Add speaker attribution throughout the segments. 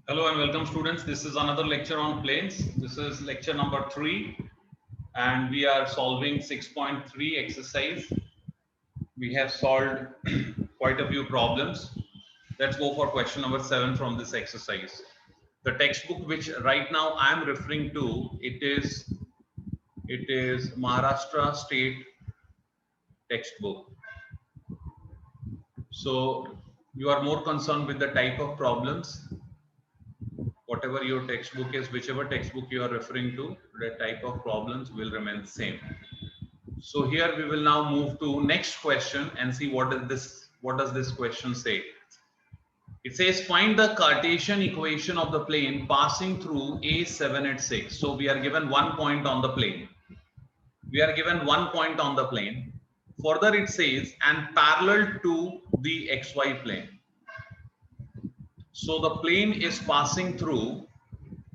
Speaker 1: Hello and welcome students. This is another lecture on planes. This is lecture number 3 and we are solving 6.3 exercise. We have solved quite a few problems. Let's go for question number 7 from this exercise. The textbook which right now I am referring to, it is Maharashtra State textbook. So you are more concerned with the type of problems. Whatever your textbook is, whichever textbook you are referring to, the type of problems will remain same. So here we will now move to next question and see what does this question say. It says find the Cartesian equation of the plane passing through A786. So we are given 1 point on the plane. We are given 1 point on the plane. Further it says and parallel to the XY plane. So the plane is passing through,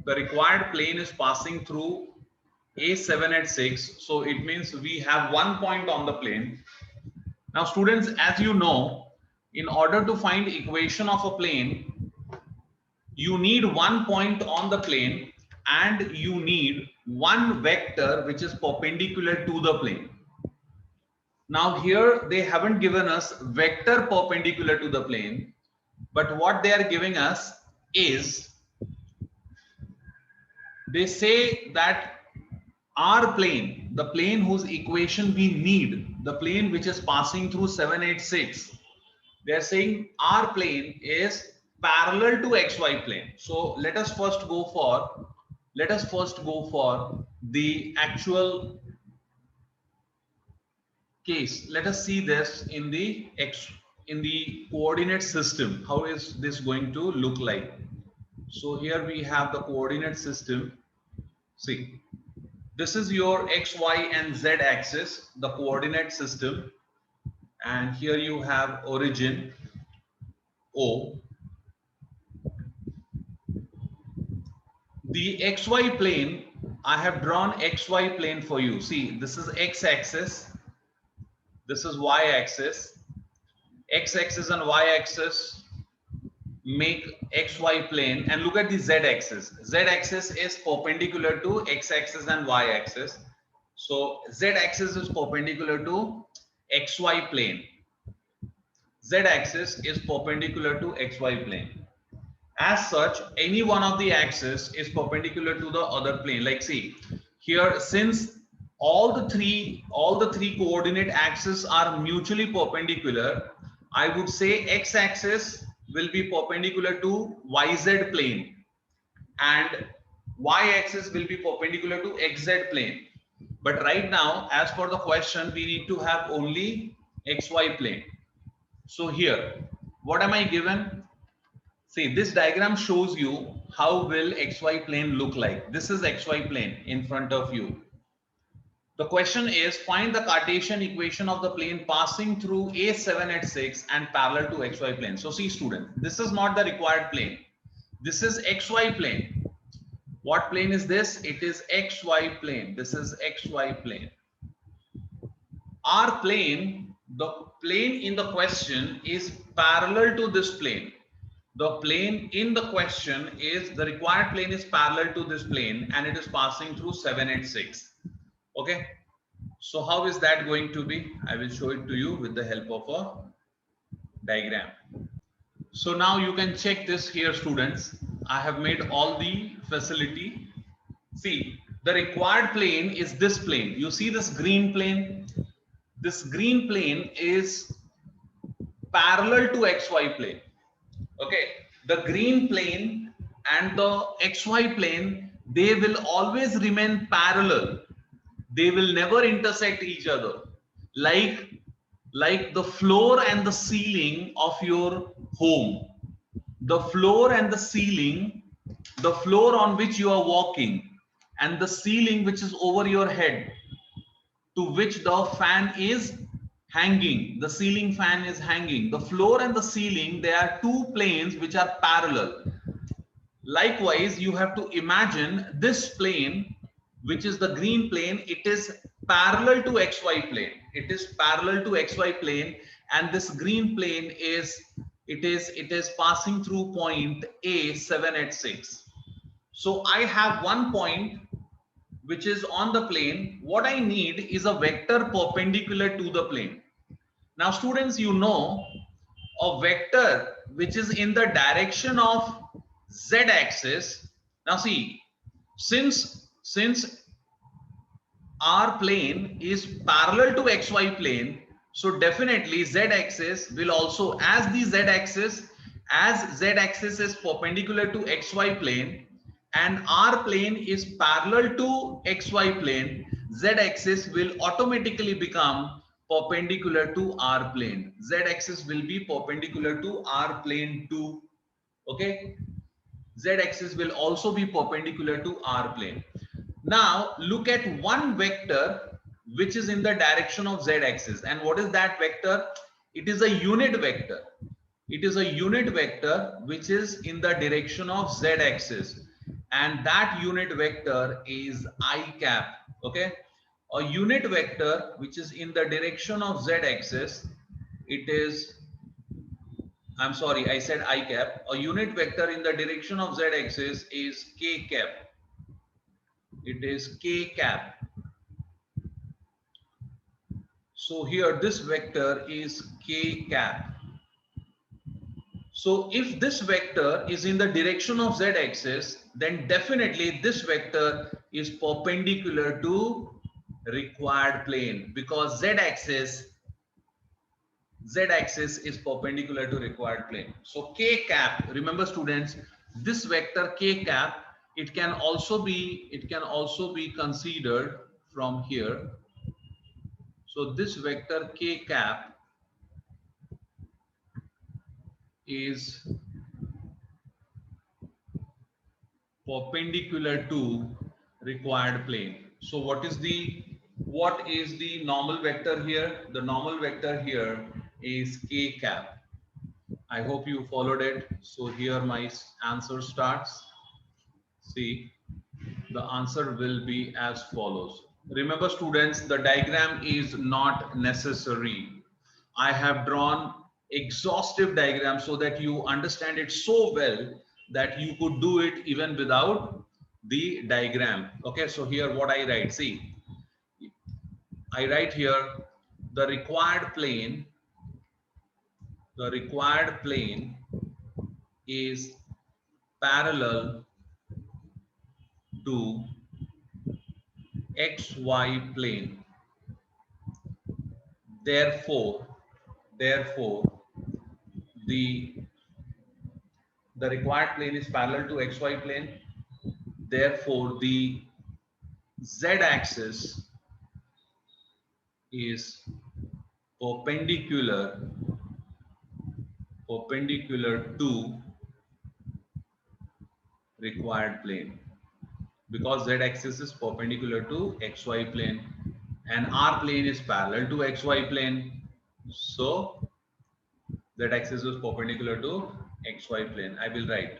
Speaker 1: the required plane is passing through A786. So it means we have 1 point on the plane. Now students, as you know, in order to find equation of a plane, you need 1 point on the plane and you need one vector which is perpendicular to the plane. Now here they haven't given us vector perpendicular to the plane, but what they are giving us is, they say that our plane, the plane whose equation we need, the plane which is passing through 786, they are saying our plane is parallel to XY plane. So let us first go for the actual case. Let us see this in the coordinate system. How is this going to look like? So here we have the coordinate system. See, this is your X, Y, and Z axis, the coordinate system. And here you have origin O. The XY plane, I have drawn XY plane for you. See, this is X axis, this is Y axis. X axis and Y axis make XY plane, and look at the Z axis. Z axis is perpendicular to X axis and Y axis. So Z axis is perpendicular to XY plane. Z axis is perpendicular to XY plane. As such, any one of the axes is perpendicular to the other plane. Like see, here since all the three coordinate axes are mutually perpendicular, I would say X axis will be perpendicular to YZ plane and Y axis will be perpendicular to XZ plane. But right now, as per the question, we need to have only XY plane. So here, what am I given? See, this diagram shows you how will XY plane look like. This is XY plane in front of you. The question is find the Cartesian equation of the plane passing through A786 and parallel to XY plane. So see student, this is not the required plane. This is XY plane. What plane is this? It is XY plane. This is XY plane. Our plane, the plane in the question is parallel to this plane. The plane in the question is, the required plane is parallel to this plane and it is passing through 786. Okay. So how is that going to be? I will show it to you with the help of a diagram. So now you can check this here students. I have made all the facility. See, the required plane is this plane. You see this green plane? This green plane is parallel to XY plane. Okay, the green plane and the XY plane, they will always remain parallel. They will never intersect each other. Like the floor and the ceiling of your home. The floor and the ceiling, the floor on which you are walking and the ceiling which is over your head, to which the fan is hanging, the ceiling fan is hanging. The floor and the ceiling, they are two planes which are parallel. Likewise, you have to imagine this plane, which is the green plane, it is parallel to XY plane. It is parallel to XY plane, and this green plane is it is passing through point A 7 at 6. So I have one point which is on the plane. What I need is a vector perpendicular to the plane. Now students, you know, a vector which is in the direction of z axis. Now see, since our plane is parallel to xy plane, so definitely z axis will also, as z axis is perpendicular to xy plane and our plane is parallel to xy plane, z axis will automatically become perpendicular to our plane. Z axis will be perpendicular to our plane too. Okay, z axis will also be perpendicular to our plane. Now look at one vector which is in the direction of z axis. And what is that vector? It is a unit vector. It is a unit vector which is in the direction of z axis, and that unit vector is I cap. Okay, a unit vector which is in the direction of z axis, it is, I'm sorry, I said I cap. A unit vector in the direction of z axis is k cap. It is k cap. So here this vector is k cap. So if this vector is in the direction of z axis, then definitely this vector is perpendicular to required plane, because z axis is perpendicular to required plane. So k cap, remember students, this vector k cap, it can also be considered from here. So this vector k cap is perpendicular to required plane. So what is the normal vector here? The normal vector here is k cap. I hope you followed it. So here my answer starts. See, the answer will be as follows. Remember students, the diagram is not necessary. I have drawn exhaustive diagram so that you understand it so well that you could do it even without the diagram. Okay, so here what I write, see, I write here the required plane is parallel to xy plane. Therefore the required plane is parallel to xy plane. Therefore the z axis is perpendicular to required plane, because z axis is perpendicular to xy plane and our plane is parallel to xy plane. So z axis is perpendicular to xy plane. I will write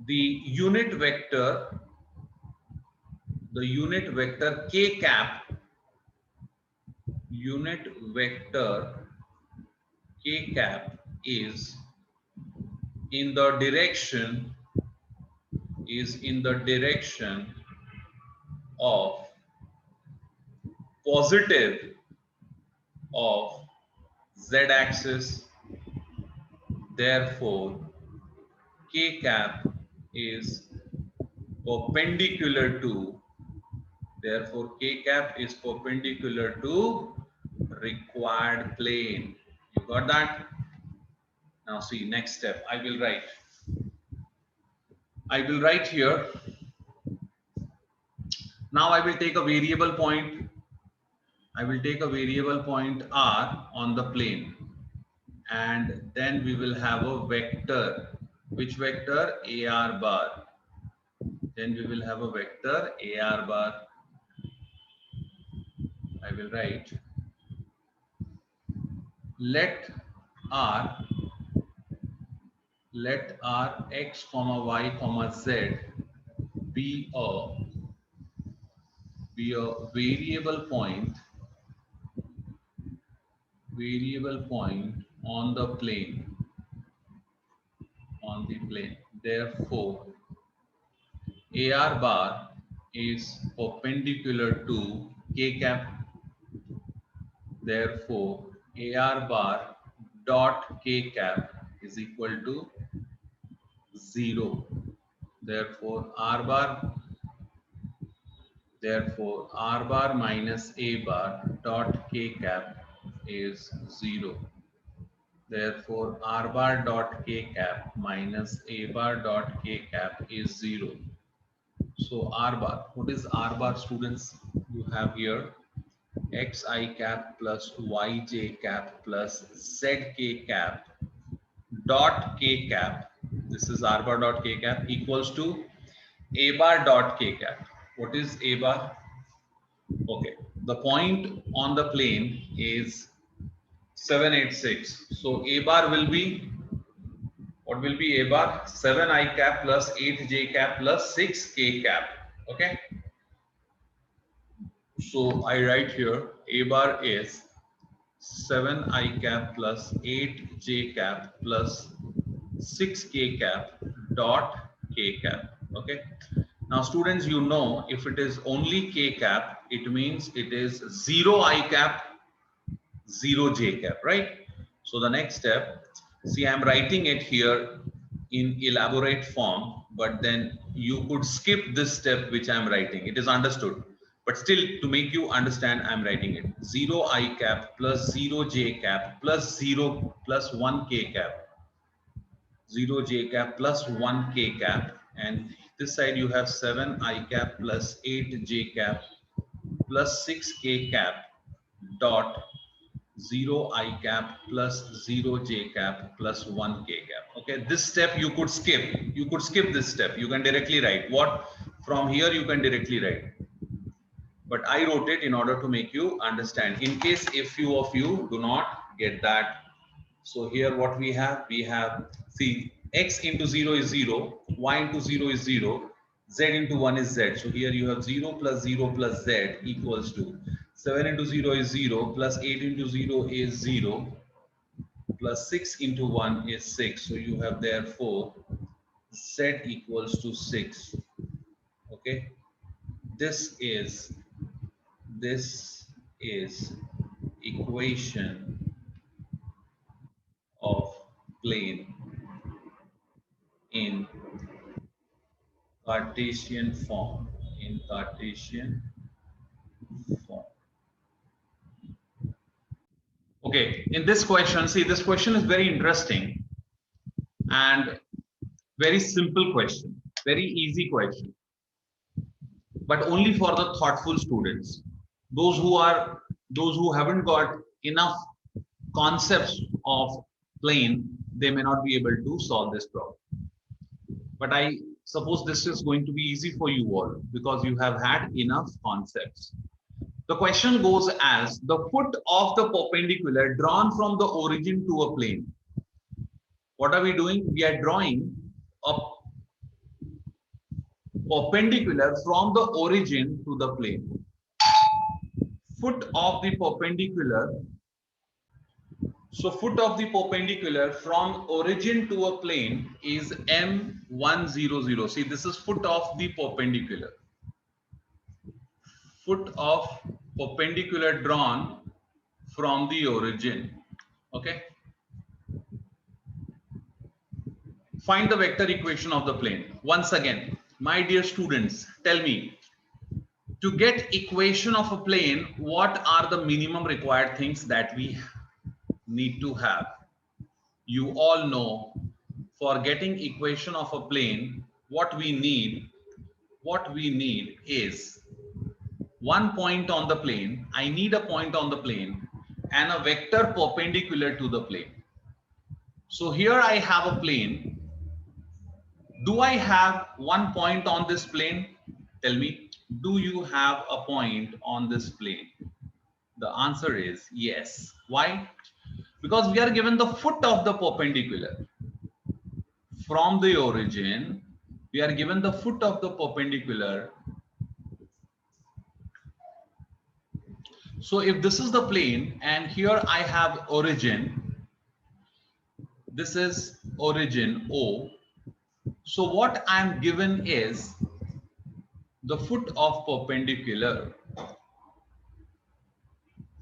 Speaker 1: the unit vector k cap, is in the direction of positive of z axis. Therefore k cap is perpendicular to required plane. You got that? Now see, next step, I will write here. Now I will take a variable point. R on the plane, and then we will have a vector. Which vector? AR bar. Then we will have a vector AR bar. I will write, let R x comma y comma z be a variable point on the plane. on the plane. Therefore, AR bar is perpendicular to K cap. Therefore, AR bar dot K cap is equal to 0. Therefore, R bar minus A bar dot K cap is 0. Therefore, R bar dot K cap minus A bar dot K cap is 0. So R bar, what is R bar, students? You have here xi cap plus yj cap plus zk cap dot K cap. This is R bar dot K cap equals to A bar dot K cap. What is A bar? Okay, the point on the plane is 786. So A bar will be, what will be A bar? 7i cap plus 8j cap plus 6k cap. Okay. So I write here A bar is 7i cap plus 8j cap plus 6k cap dot k cap. Okay. Now students, you know, if it is only k cap, it means it is 0i cap, 0j cap, right? So the next step, see, I'm writing it here in elaborate form, but then you could skip this step which I'm writing. It is understood, but still to make you understand, I'm writing it 0i cap plus 0j cap plus 0 plus 1k cap, 0j cap plus 1k cap, and this side you have 7i cap plus 8j cap plus 6k cap dot 0i cap plus 0j cap plus 1k cap. Okay, this step you could skip. You could skip this step. You can directly write what from here you can directly write. But I wrote it in order to make you understand. In case if few of you do not get that. So here what we have, see, x into 0 is 0, y into 0 is 0, z into 1 is z. So here you have 0 plus z equals to 7 into 0 is 0, plus 8 into 0 is 0, plus 6 into 1 is 6. So you have therefore z equals to 6. Okay, this is equation of plane in Cartesian form. Okay, in this question, see, this question is very interesting and very simple question, very easy question, but only for the thoughtful students. Those who haven't got enough concepts of plane, they may not be able to solve this problem. But I suppose this is going to be easy for you all because you have had enough concepts. The question goes as the foot of the perpendicular drawn from the origin to a plane. What are we doing? We are drawing a perpendicular from the origin to the plane. Foot of the perpendicular. So foot of the perpendicular from origin to a plane is M100. See, this is foot of the perpendicular. Foot of perpendicular drawn from the origin. Okay. Find the vector equation of the plane. Once again, my dear students, tell me, to get equation of a plane, what are the minimum required things that we need to have? You all know, for getting equation of a plane, what we need is one point on the plane. I need a point on the plane and a vector perpendicular to the plane. So here I have a plane. Do I have one point on this plane? Tell me, do you have a point on this plane? The answer is yes. Why? Because we are given the foot of the perpendicular. From the origin, we are given the foot of the perpendicular. So if this is the plane and here I have origin, this is origin O, So what I'm given is the foot of perpendicular.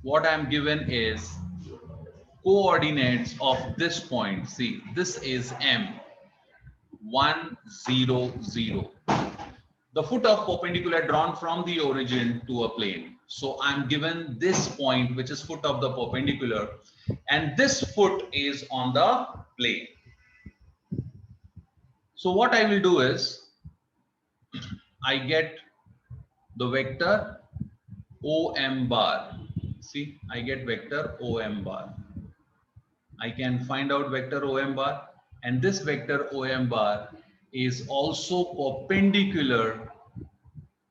Speaker 1: What I'm given is coordinates of this point. See, this is M, 1 0 0. The foot of perpendicular drawn from the origin to a plane. So I'm given this point, which is foot of the perpendicular, and this foot is on the plane. So what I will do is I get the vector OM bar. See, I get vector OM bar. I can find out vector OM bar, and this vector OM bar is also perpendicular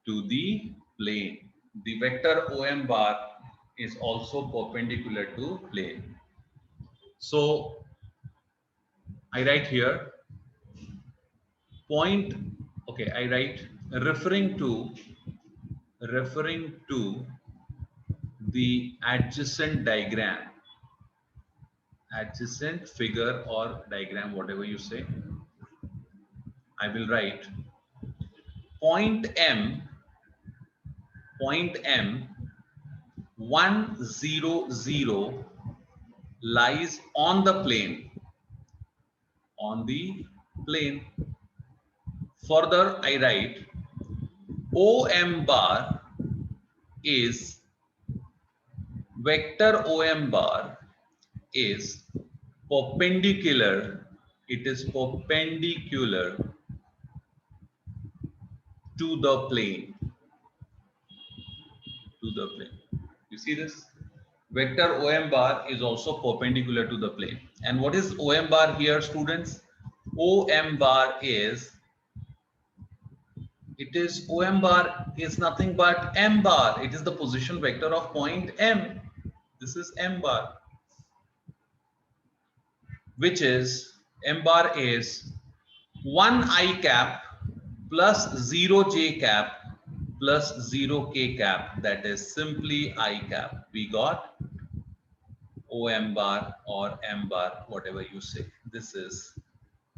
Speaker 1: to the plane. The vector OM bar is also perpendicular to plane. So I write here point, okay, I write referring to the adjacent diagram, adjacent figure or diagram, whatever you say. I will write point M 1 0 0 lies on the plane, Further, I write OM bar is vector OM bar is perpendicular. It is perpendicular to the plane. You see this? Vector OM bar is also perpendicular to the plane. And what is OM bar here, students? OM bar is, OM bar is nothing but M bar. It is the position vector of point M. This is M bar, which is, M bar is 1 I cap plus 0 J cap plus 0 K cap. That is simply I cap. We got OM bar or M bar, whatever you say. This is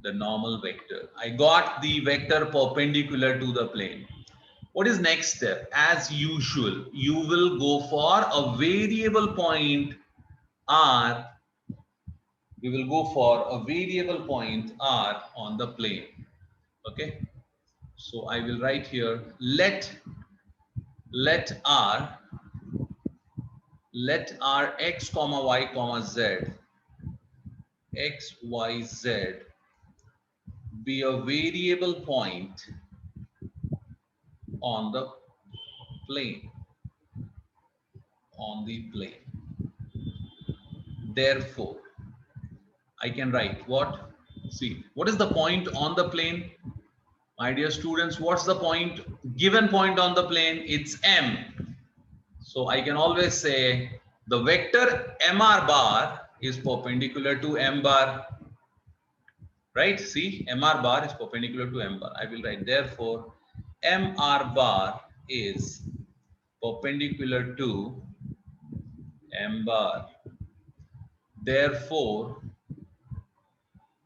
Speaker 1: the normal vector. I got the vector perpendicular to the plane. What is next step? As usual, you will go for a variable point R. We will go for a variable point R on the plane. Okay. So I will write here, let R x comma y comma z, x, y, z be a variable point on the plane, Therefore, I can write what? See, what is the point on the plane? My dear students, what's the point? Given point on the plane, it's M. So I can always say the vector MR bar is perpendicular to M bar. Right? See, MR bar is perpendicular to M bar. I will write, therefore, MR bar is perpendicular to M bar. Therefore,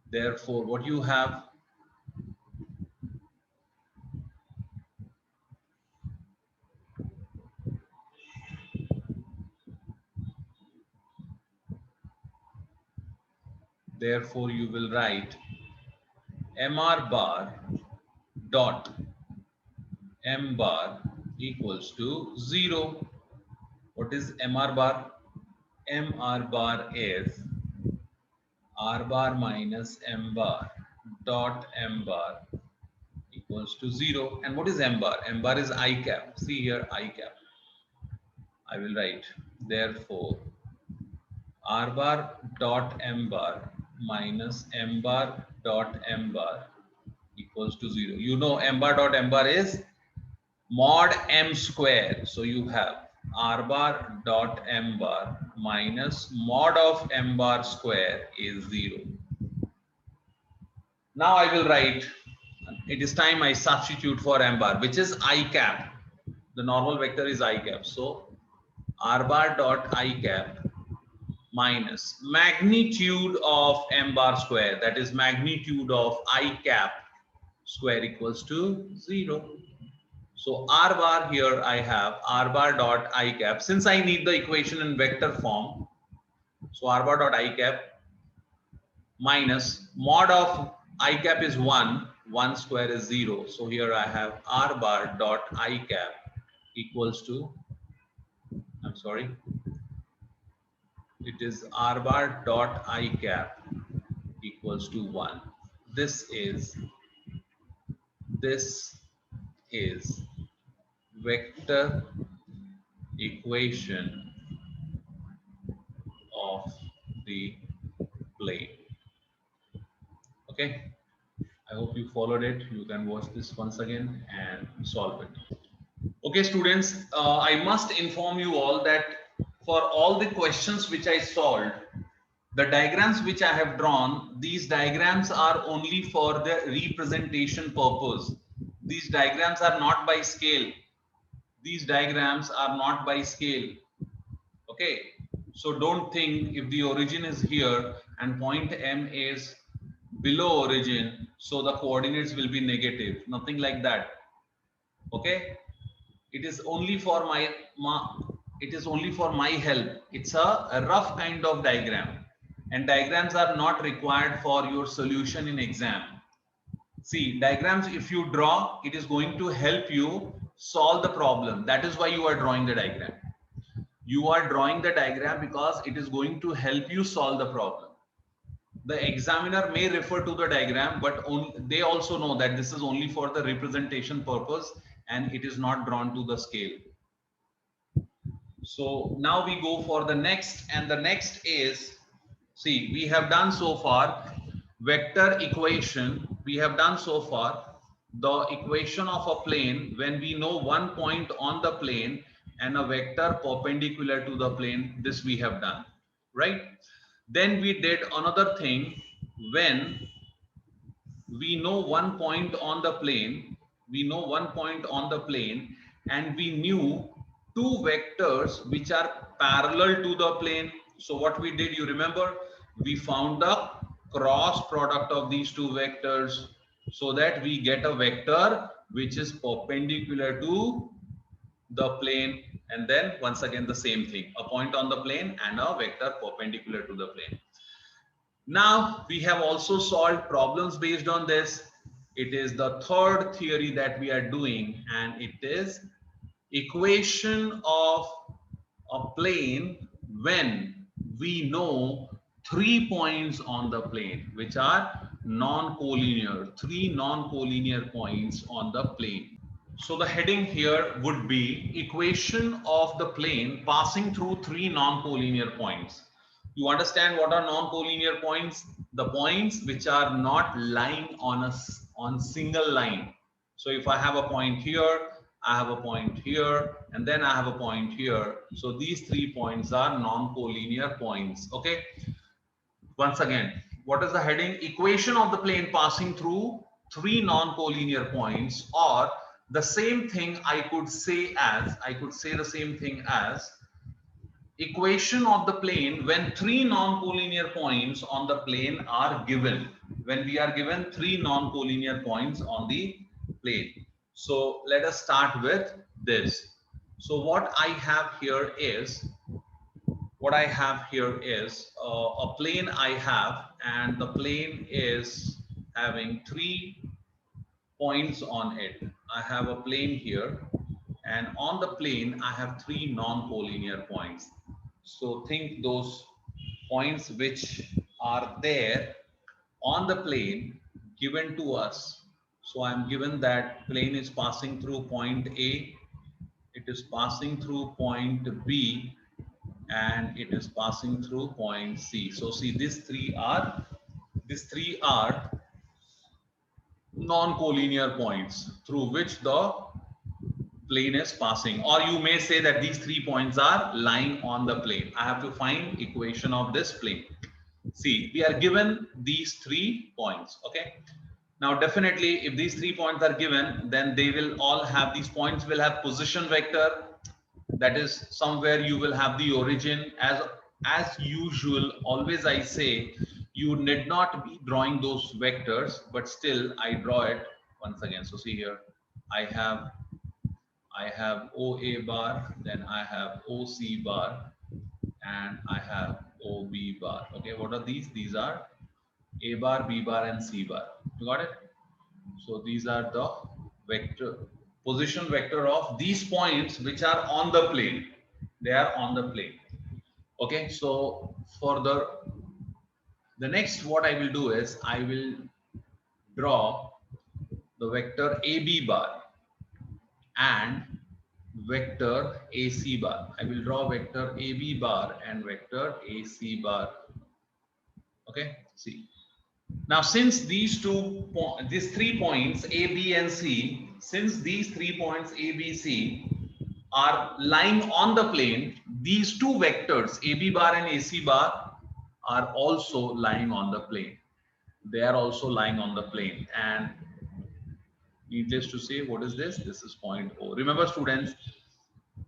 Speaker 1: what you have? Therefore, you will write MR bar dot M bar equals to 0. What is MR bar? MR bar is R bar minus M bar dot M bar equals to 0. And what is M bar? M bar is I cap. See here, I cap. I will write, therefore, R bar dot M bar minus M bar dot M bar equals to 0. You know M bar dot M bar is mod M square. So you have R bar dot M bar minus mod of M bar square is 0. Now I will write, it is time I substitute for M bar, which is I cap. The normal vector is I cap. So R bar dot I cap minus magnitude of M bar square, that is magnitude of I cap square equals to 0. So r bar, here I have r bar dot I cap. Since I need the equation in vector form, so r bar dot I cap minus mod of I cap is 1, 1 square is 0. So here I have r bar dot I cap equals to, I'm sorry, it is r bar dot I cap equals to 1. This is vector equation of the plane. Okay, I hope you followed it. You can watch this once again and solve it. Okay, students, I must inform you all that for all the questions which I solved, the diagrams which I have drawn, these diagrams are only for the representation purpose. These diagrams are not by scale. These diagrams are not by scale. Okay, so don't think if the origin is here and point M is below origin, so the coordinates will be negative. Nothing like that. Okay, it is only for my help. It's a rough kind of diagram, and diagrams are not required for your solution in exam. See, diagrams, if you draw, it is going to help you solve the problem. That is why you are drawing the diagram. You are drawing the diagram because it is going to help you solve the problem. The examiner may refer to the diagram, but they also know that this is only for the representation purpose and it is not drawn to the scale. So now we go for the next, and the next is, see, we have done so far vector equation. We have done so far the equation of a plane when we know one point on the plane and a vector perpendicular to the plane. This we have done, right? Then we did another thing when we know one point on the plane, and we knew two vectors which are parallel to the plane. So what we did, you remember, we found the cross product of these two vectors so that we get a vector which is perpendicular to the plane, and then once again the same thing, a point on the plane and a vector perpendicular to the plane. Now we have also solved problems based on this. It is the third theory that we are doing, and it is equation of a plane when we know 3 points on the plane which are non-collinear, 3 non-collinear points on the plane. So the heading here would be equation of the plane passing through 3 non-collinear points. You understand what are non-collinear points? The points which are not lying on single line. So if I have a point here, I have a point here, and then I have a point here. So these 3 points are non-collinear points. Okay. Once again, what is the heading? Equation of the plane passing through 3 non-collinear points, or the same thing I could say the same thing as equation of the plane when 3 non-collinear points on the plane are given. When we are given 3 non-collinear points on the plane. So let us start with this. So what I have here is a plane I have, and the plane is having 3 points on it. I have a plane here, and on the plane I have 3 non-collinear points. So think those points which are there on the plane given to us. So I'm given that plane is passing through point A, it is passing through point B, and it is passing through point C. So see, these three are non-collinear points through which the plane is passing, or you may say that these 3 points are lying on the plane. I have to find equation of this plane. See, we are given these 3 points. Okay, now definitely if these 3 points are given, then they will all have, these points will have position vector. That is, somewhere you will have the origin. As usual, always I say you need not be drawing those vectors, but still I draw it. once again. So see here, I have OA bar, then I have OC bar, and I have OB bar. Okay, what are these? These are A bar, B bar, and C bar. You got it? So these are the vector position vector of these points which are on the plane. They are on the plane. Okay, so for the next, what I will do is I will draw the vector AB bar and vector AC bar. I will draw vector AB bar and vector AC bar. Okay, see. Now, since these these 3 points A, B, and C, since these 3 points A, B, C are lying on the plane, these two vectors AB bar and AC bar are also lying on the plane. They are also lying on the plane, and needless to say, what is this? This is point O. Remember, students,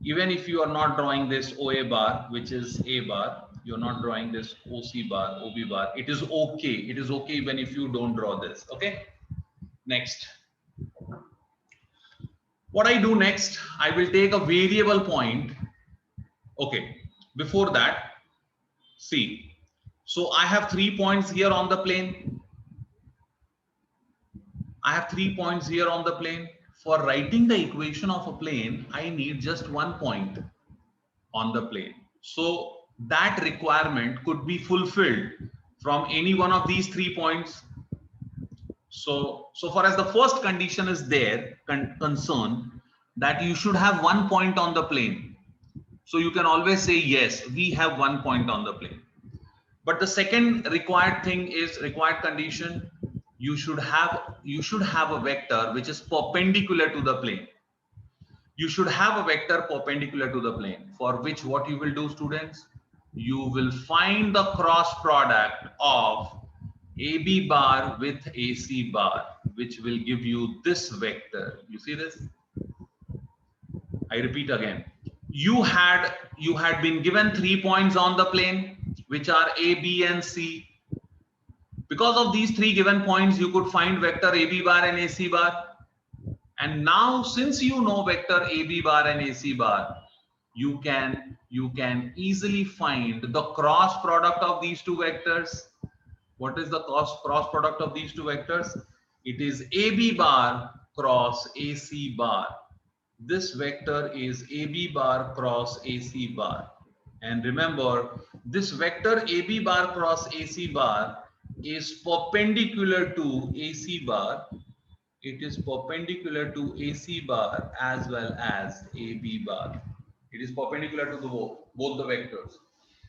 Speaker 1: even if you are not drawing this OA bar, which is A bar, you're not drawing this OC bar, OB bar, it is okay. It is okay even if you don't draw this. Okay. Next. What I do next, I will take a variable point. Okay. Before that, see. So I have 3 points here on the plane. I have 3 points here on the plane. For writing the equation of a plane, I need just 1 point on the plane. So that requirement could be fulfilled from any one of these 3 points. So far as the first condition is there, concerned that you should have 1 point on the plane. So you can always say, yes, we have 1 point on the plane. But the second required thing is required condition. You should have a vector which is perpendicular to the plane. You should have a vector perpendicular to the plane, for which what you will do, students, you will find the cross product of AB bar with AC bar, which will give you this vector. You see this? I repeat again. You had been given 3 points on the plane, which are A, B, and C. Because of these 3 given points, you could find vector AB bar and AC bar. And now, since you know vector AB bar and AC bar, you can easily find the cross product of these 2 vectors. What is the cross product of these 2 vectors? It is AB bar cross AC bar. This vector is AB bar cross AC bar. And remember, this vector AB bar cross AC bar is perpendicular to AC bar. It is perpendicular to AC bar as well as AB bar. It is perpendicular to both the vectors.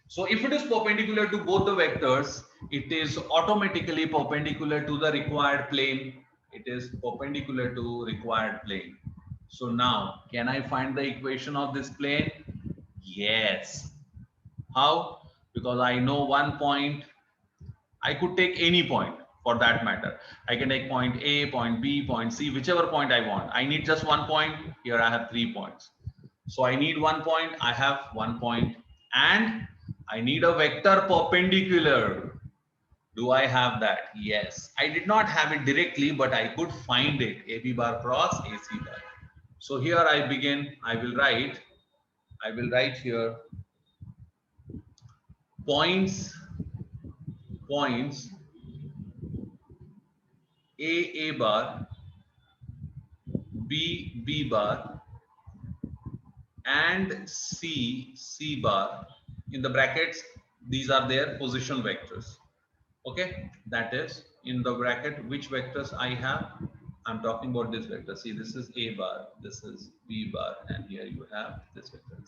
Speaker 1: So if it is perpendicular to both the vectors, it is automatically perpendicular to the required plane. It is perpendicular to required plane. So now, can I find the equation of this plane? Yes. How? Because I know 1 point. I could take any point for that matter. I can take point A, point B, point C, whichever point I want. I need just 1 point. Here I have 3 points. So I need 1 point. I have 1 point. And I need a vector perpendicular. Do I have that? Yes. I did not have it directly, but I could find it. AB bar cross AC bar. So here I begin. I will write here points A bar, B bar, and C bar. In the brackets, these are their position vectors. Okay, that is in the bracket which vectors I have. I'm talking about this vector. See, this is A bar, this is B bar, and here you have this vector.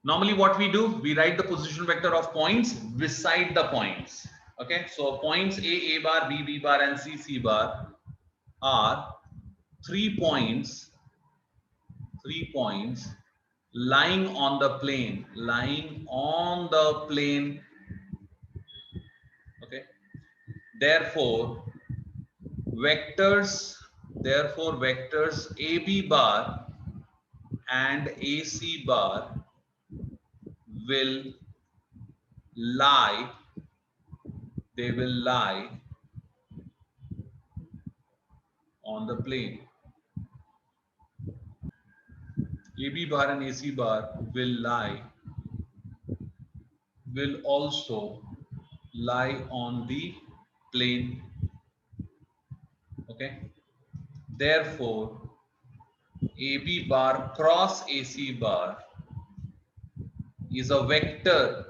Speaker 1: Normally what we do, we write the position vector of points beside the points. Okay, so points A bar, B bar, and C bar are 3 points lying on the plane, okay. Therefore vectors AB bar and AC bar will lie on the plane. AB bar and AC bar will also lie on the plane. Okay. Therefore, AB bar cross AC bar is a vector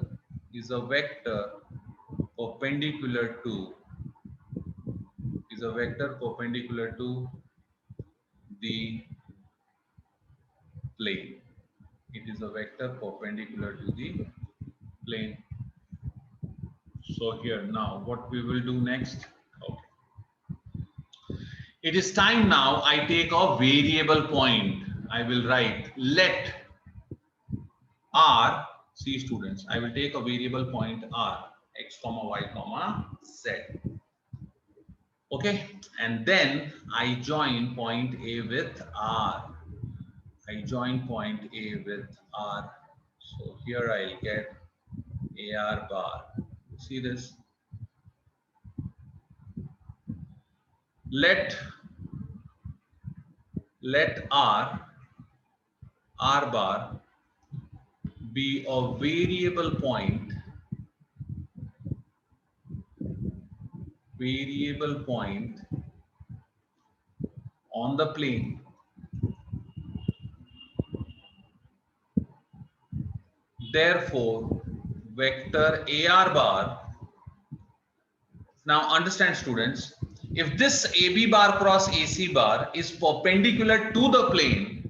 Speaker 1: perpendicular to the plane. It is a vector perpendicular to the plane. So here now what we will do next? Okay. It is time now I take a variable point. I will write let R, see students, I will take a variable point R, x comma y comma z. Okay, and then I join point A with R. I join point A with R. So here I'll get AR bar. See this? Let R bar be a variable point on the plane. Therefore, vector AR bar. Now understand students, if this AB bar cross AC bar is perpendicular to the plane,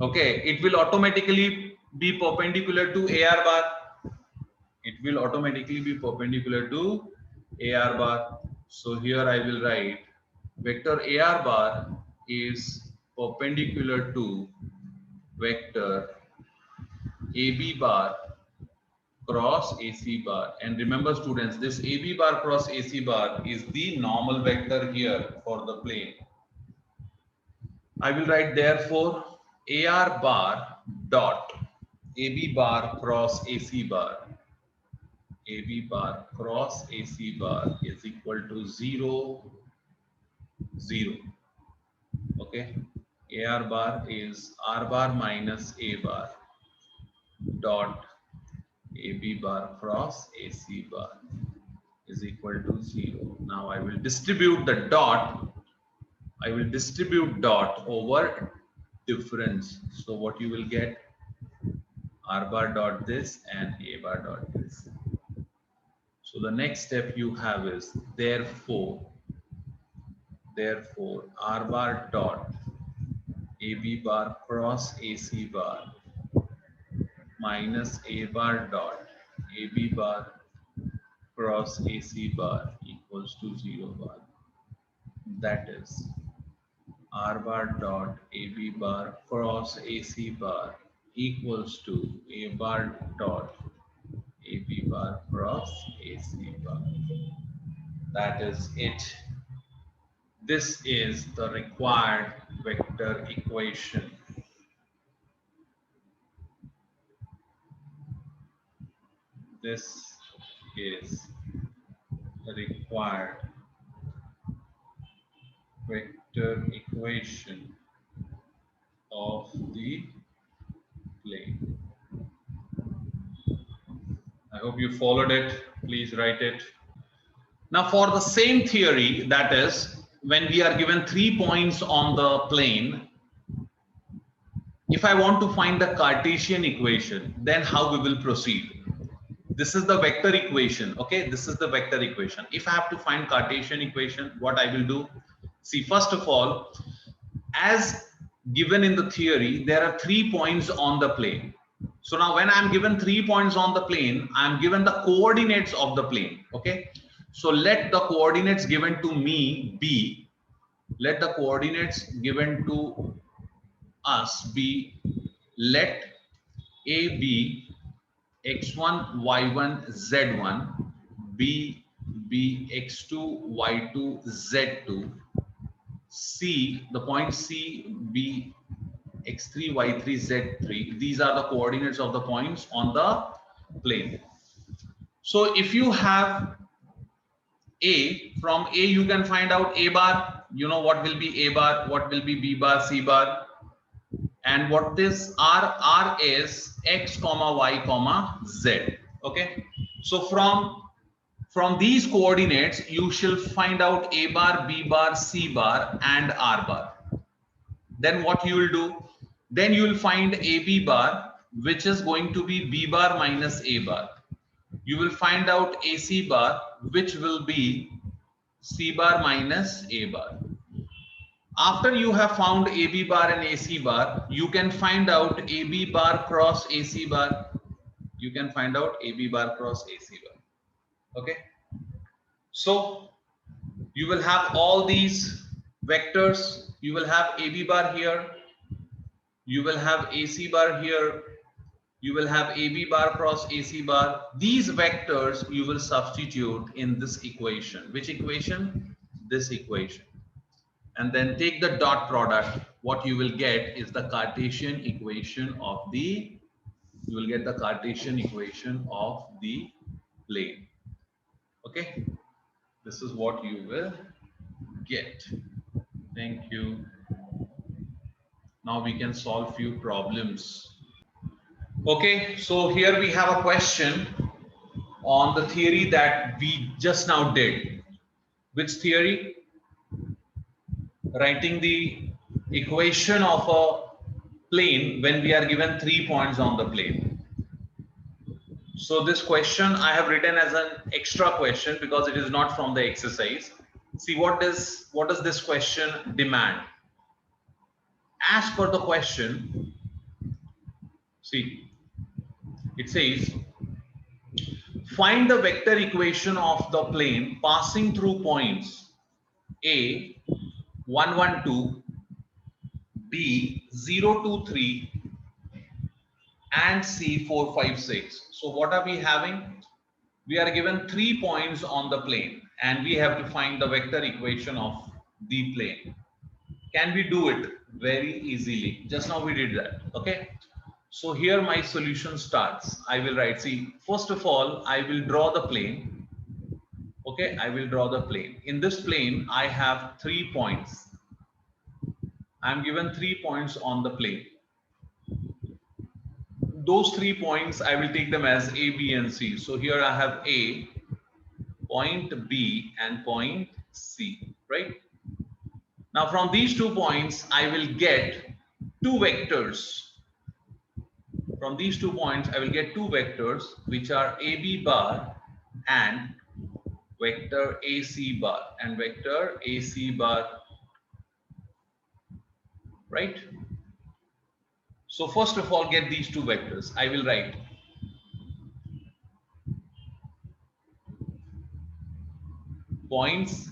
Speaker 1: okay, it will automatically be perpendicular to AR bar. It will automatically be perpendicular to AR bar. So here I will write vector AR bar is perpendicular to vector AB bar cross AC bar. And remember students, this AB bar cross AC bar is the normal vector here for the plane. I will write therefore AR bar dot AB bar cross AC bar. AB bar cross AC bar is equal to 0, 0. Okay. AR bar is R bar minus A bar dot AB bar cross AC bar is equal to 0. Now I will distribute the dot. I will distribute dot over difference. So what you will get, R bar dot this and A bar dot this. So the next step you have is therefore R bar dot AB bar cross AC bar minus A bar dot AB bar cross AC bar equals to 0 bar. That is R bar dot AB bar cross AC bar equals to A bar dot AB bar cross AC bar. That is it. This is the required vector equation. This is the required vector equation of the plane. I hope you followed it. Please write it. Now for the same theory, that is when we are given 3 points on the plane, if I want to find the Cartesian equation, then how we will proceed? This is the vector equation. Okay, this is the vector equation. If I have to find Cartesian equation, what I will do? See, first of all, as given in the theory, there are 3 points on the plane. So now when I'm given 3 points on the plane, I'm given the coordinates of the plane. Okay, so let the coordinates given to me be, let the coordinates given to us be, let A be x1, y1, z1, b be x2, y2, z2, c, the point C be x3, y3, z3. These are the coordinates of the points on the plane. So if you have A, from A you can find out A bar. You know what will be A bar, what will be B bar, C bar, and what is R. R is X comma Y comma Z. Okay, so from these coordinates you shall find out A bar, B bar, C bar and R bar. Then what you will do, then you will find AB bar, which is going to be B bar minus A bar. You will find out AC bar, which will be C bar minus A bar. After you have found AB bar and AC bar, you can find out AB bar cross AC bar. You can find out AB bar cross AC bar. Okay. So you will have all these vectors. You will have AB bar here. You will have AC bar here. You will have AB bar cross AC bar. These vectors you will substitute in this equation. Which equation? This equation. And then take the dot product. What you will get is the Cartesian equation of the, you will get the Cartesian equation of the plane. Okay, this is what you will get. Thank you. Now we can solve few problems. Okay, so here we have a question on the theory that we just now did. Which theory? Writing the equation of a plane when we are given 3 points on the plane. So this question I have written as an extra question because it is not from the exercise. See, what does this question demand? As per the question, see, it says find the vector equation of the plane passing through points A 1 1 2, B 0 2 3 and C 4 5 6. So what are we having? We are given 3 points on the plane and we have to find the vector equation of the plane. Can we do it? Very easily. Just now we did that. Okay. So here my solution starts. I will write, see, first of all, I will draw the plane. Okay, I will draw the plane. In this plane, I have 3 points. I'm given 3 points on the plane. Those 3 points, I will take them as A, B, and C. So here I have A, point B, and point C, right? Now from these 2 points, I will get 2 vectors. From these 2 points, I will get 2 vectors, which are AB bar and vector AC bar and vector AC bar, right? So first of all, get these 2 vectors. I will write points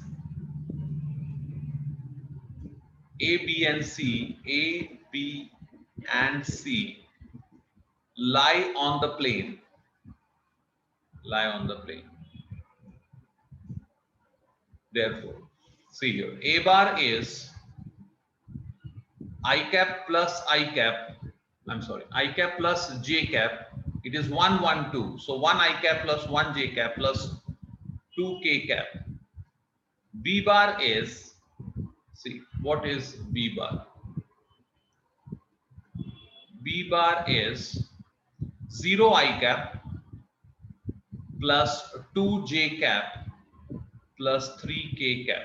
Speaker 1: A, B, and C, A, B, and C lie on the plane, lie on the plane. Therefore, see here, A bar is I cap plus I cap, I'm sorry, I cap plus J cap. It is 1 1 2. So 1 I cap plus 1 J cap plus 2 K cap. B bar is, see, what is B bar? B bar is 0 I cap plus 2 J cap plus 3 K cap.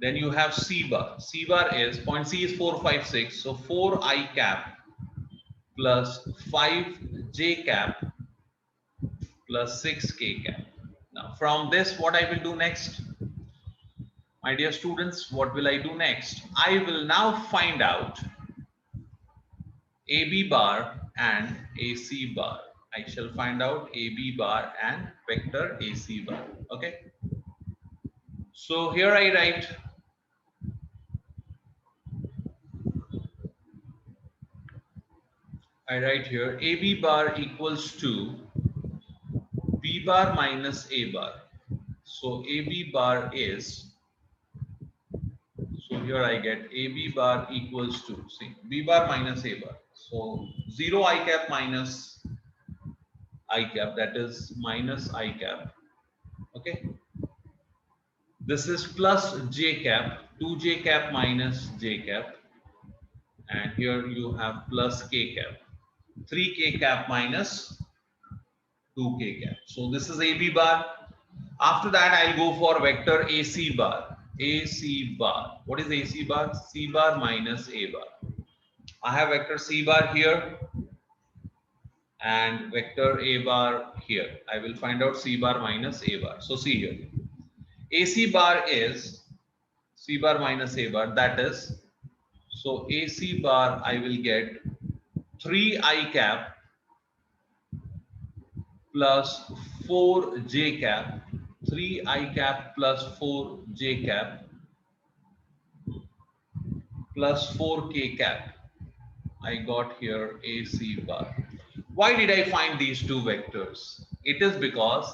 Speaker 1: Then you have C bar. C bar is, point C is 4 5 6. So 4 I cap plus 5 J cap plus 6 K cap. Now from this, what I will do next? My dear students, what will I do next? I will now find out AB bar and AC bar. I shall find out AB bar and vector AC bar. Okay. So here I write here AB bar equals to B bar minus A bar. So AB bar is, so here I get AB bar equals to, see, B bar minus A bar. So 0 I cap minus I cap, that is minus I cap. Okay. This is plus j cap, 2j cap minus j cap, and here you have plus k cap, 3k cap minus 2k cap. So this is AB bar. After that, I'll go for vector AC bar. AC bar. What is AC bar? C bar minus A bar. I have vector C bar here and vector A bar here. I will find out C bar minus A bar. So see here. AC bar is C bar minus A bar. That is, so AC bar I will get 3I cap plus 4J cap, 3I cap plus 4J cap plus 4K cap. I got here AC bar. Why did I find these two vectors? It is because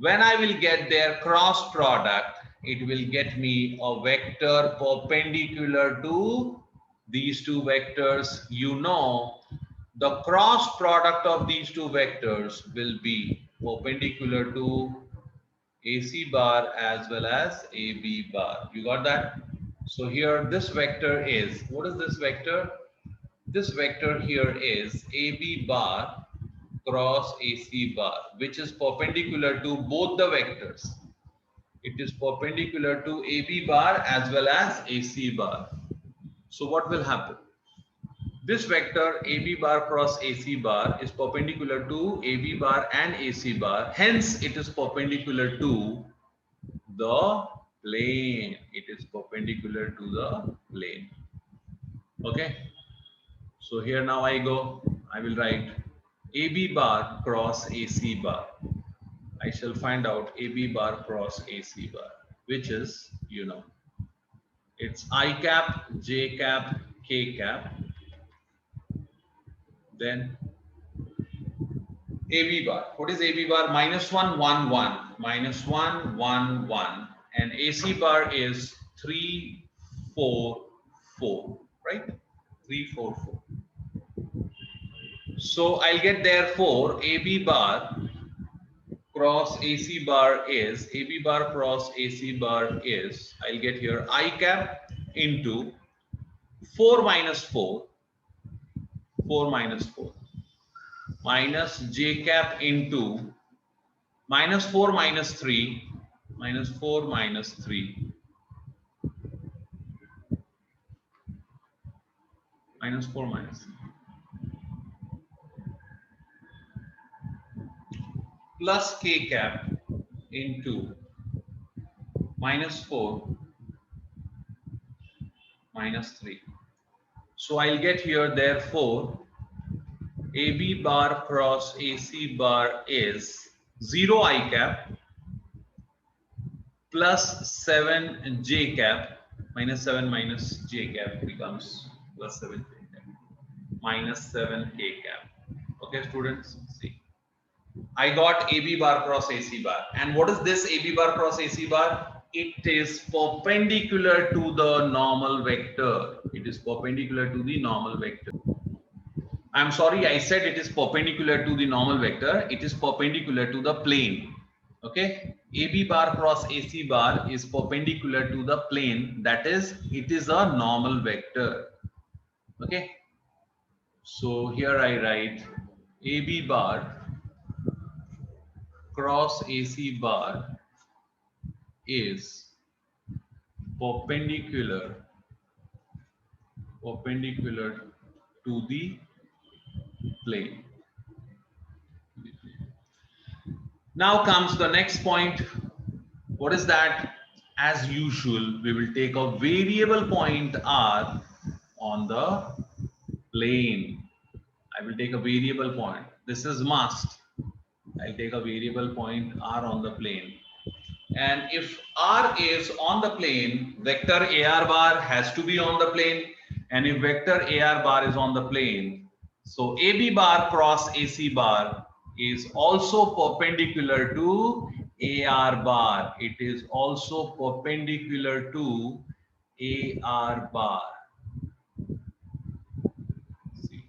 Speaker 1: when I will get their cross product, it will get me a vector perpendicular to these two vectors. You know, the cross product of these two vectors will be perpendicular to AC bar as well as AB bar. You got that? So here this vector is, what is this vector? This vector here is AB bar cross AC bar, which is perpendicular to both the vectors. It is perpendicular to AB bar as well as AC bar. So what will happen? This vector AB bar cross AC bar is perpendicular to AB bar and AC bar. Hence, it is perpendicular to the plane. It is perpendicular to the plane. Okay. So here now I go. I will write AB bar cross AC bar. I shall find out AB bar cross AC bar, which is, you know, it's I cap, J cap, K cap, then AB bar. What is AB bar? Minus 1, 1, 1, minus 1, 1, 1, and AC bar is 3, 4, 4, right? 3, 4, 4. So I'll get therefore AB bar cross AC bar is, AB bar cross AC bar is, I'll get here I cap into 4 minus 4, 4 minus 4, minus J cap into minus 4 minus 3, minus 4 minus 3, minus 4 minus 3, plus K cap into minus 4 minus 3. So I'll get here therefore AB bar cross AC bar is 0 I cap plus 7 J cap, minus 7 minus J cap becomes plus 7 J cap, minus 7 K cap. Okay, students, see. I got AB bar cross AC bar. And what is this AB bar cross AC bar? It is perpendicular to the normal vector. It is perpendicular to the normal vector. I'm sorry, I said it is perpendicular to the normal vector. It is perpendicular to the plane. Okay, AB bar cross AC bar is perpendicular to the plane. That is, it is a normal vector. Okay, so here I write AB bar cross AC bar is perpendicular to the plane. Now comes the next point. What is that? As usual, we will take a variable point R on the plane. I will take a variable point. This is must. I'll take a variable point R on the plane. And if R is on the plane, vector AR bar has to be on the plane. And if vector AR bar is on the plane, so AB bar cross AC bar is also perpendicular to AR bar. It is also perpendicular to AR bar. See.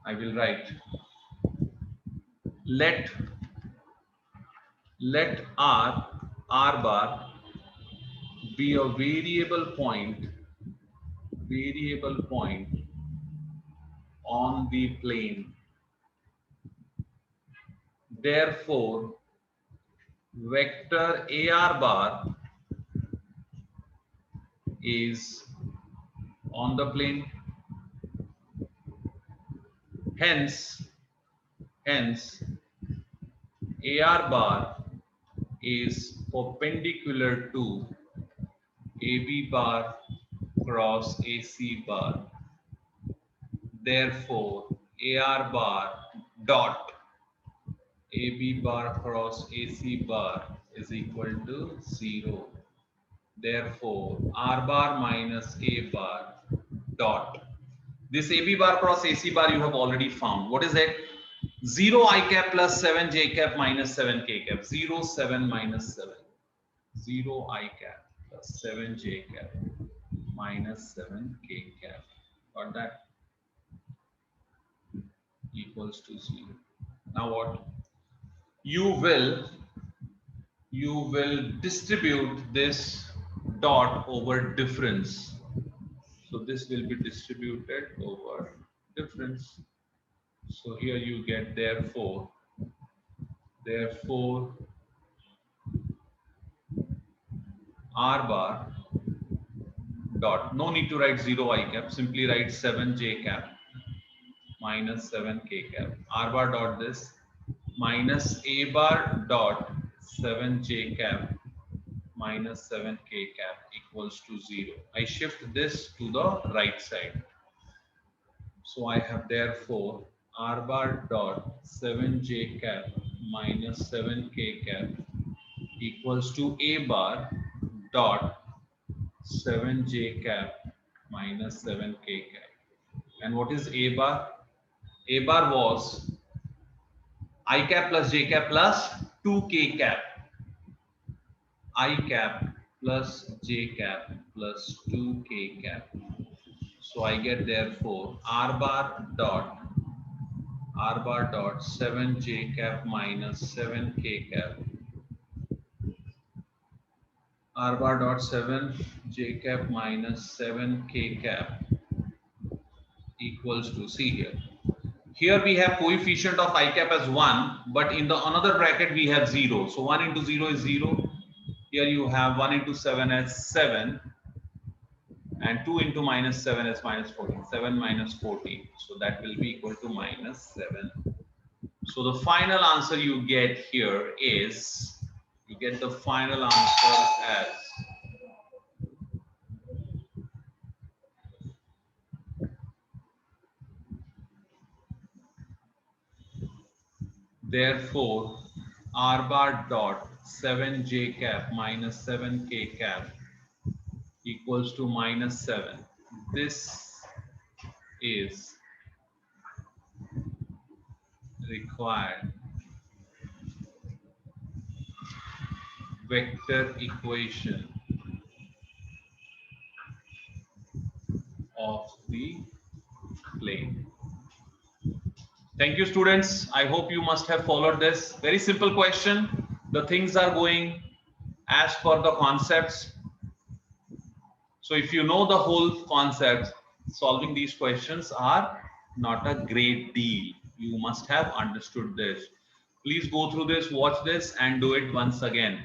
Speaker 1: I will write let r bar be a variable point on the plane. Therefore, vector ar bar is on the plane. Hence ar bar is perpendicular to AB bar cross AC bar. Therefore, AR bar dot AB bar cross AC bar is equal to 0. Therefore, R bar minus A bar dot. This AB bar cross AC bar you have already found. What is it? 0 I cap plus 7 J cap minus 7 K cap. 0, 7 minus 7. 0 I cap plus 7 J cap minus 7 K cap. Got that? Equals to 0. Now what? You will distribute this dot over difference. So this will be distributed over difference. So here you get therefore R bar dot, no need to write 0 I cap, simply write 7 J cap minus 7 K cap. R bar dot this minus A bar dot 7 J cap minus 7 K cap equals to 0. I shift this to the right side. So I have therefore R bar dot 7 J cap minus 7 K cap equals to A bar dot 7 J cap minus 7 K cap. And what is A bar? A bar was I cap plus J cap plus 2K cap. I cap plus J cap plus 2K cap. So I get therefore R bar dot 7 J cap minus 7 K cap. R bar dot 7 J cap minus 7 K cap equals to, see here. Here we have coefficient of I cap as 1, but in the another bracket we have 0. So 1 into 0 is 0. Here you have 1 into 7 as 7. And 2 into minus 7 is minus 14. 7 minus 14. So that will be equal to minus 7. So the final answer you get here is, you get the final answer as therefore R bar dot 7 J cap minus 7 K cap equals to minus 7. This is required vector equation of the plane. Thank you, students. I hope you must have followed this. Very simple question. The things are going as per the concepts. So if you know the whole concept, solving these questions are not a great deal. You must have understood this. Please go through this, watch this, and do it once again.